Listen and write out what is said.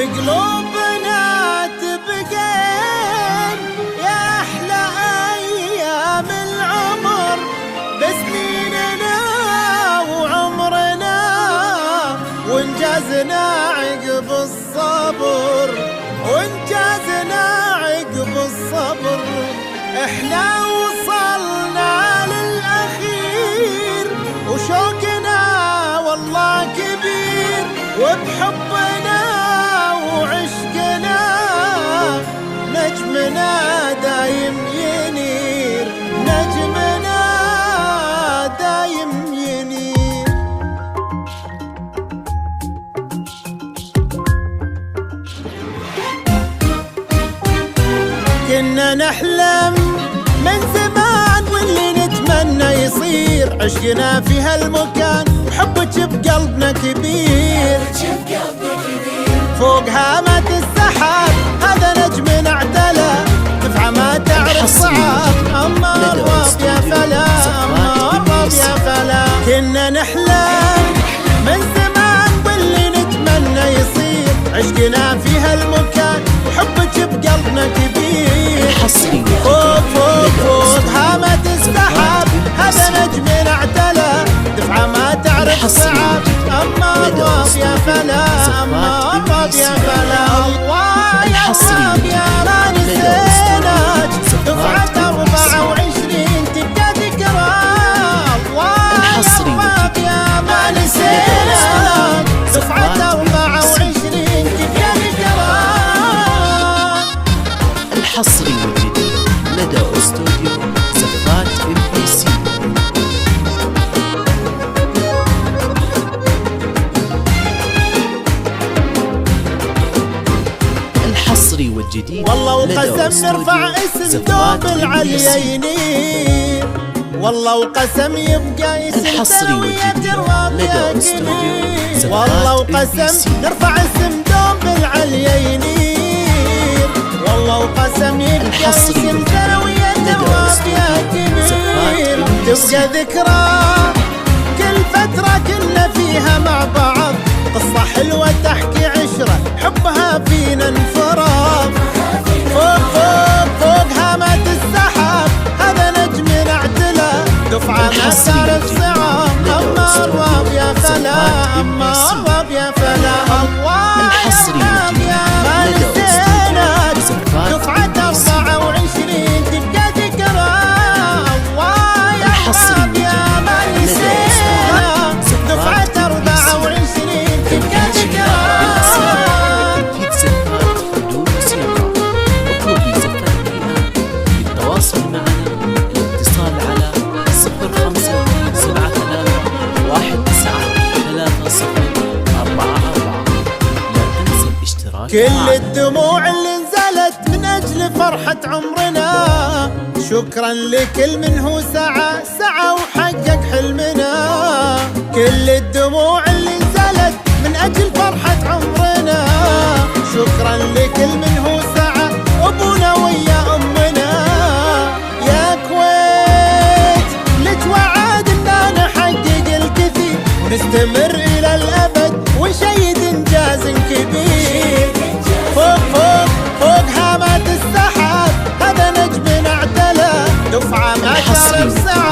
بقلوبنا تبقين يا أحلى أيام العمر، بسنيننا وعمرنا وانجازنا عقب الصبر، وانجازنا عقب الصبر. احنا وصلنا للأخير وشوقنا والله كبير، وبحبنا وعشقنا نجمنا دايم ينير، نجمنا دايم ينير. كنا نحلم من زمان واللي نتمنى يصير، عشقنا في هالمكان وحبك بقلبنا كبير، فوق هامات السحاب هذا نجمنا اعتلى، دفعة ما تعرف صعاب. أما الرب يا فلا، أما الرب يا فلا. كنا نحلم من زمان واللي نتمنى يصير، عشقنا في هالمكان وحبك بقلبنا كبير، فوق فوق فوق هامات السحاب هذا نجمنا اعتلى، دفعة ما تعرف صعاب. أما الرب يا فلا، أما الرب يا فلا. الله يا الرب يا ما نسيناك، دفعة 24 تبقى ذكرى. الله يا الرب يا ما نسيناك، دفعة 24 تبقى ذكرى. الحصري والجديد لدى استوديو زفات MPC. الحصري والجديد والله وقسم نرفع اسم دوب العليين، والله وقسم يبقى اسم ثانوية الرابية كبير، والله وقسم نرفع اسم دوب العليين، والله وقسم يبقى اسم ثانوية الرابية كبير، تبقى ذكرى كل فترة كنا فيها مع بعض، قصة حلوة تحكي عشرة حبها فينا انفراد. فوق فوق فوق هامات السحاب هذا نجمنا اعتلى، دفعة ما تعرف صعاب. أما الرب يا فلا، أما الرب يا فلا. الله يا الرب يا ما نسيناك، دفعة 24 تبقى ذكرى. الله يا الرب يا ما نسيناك، دفعة 24 تبقى ذكرى. للتواصل معنا الاتصال على 0573193044. لا تنسى الاشتراك. كل الدموع اللي نزلت من أجل فرحة عمرنا، شكرا لكل من هو سعى وحقق حلمنا. كل الدموع اللي نزلت من أجل فرحة عمرنا، شكرا لكل من هو سعى أبونا ويا أمنا. يا كويت لك وعد إننا نحقق الكثير، ونستمر إلى الأبد ونشيد إنجاز كبير. فوق فوق فوق هامات السحاب هذا نجمنا اعتلى، دفعة ما تعرف صعاب.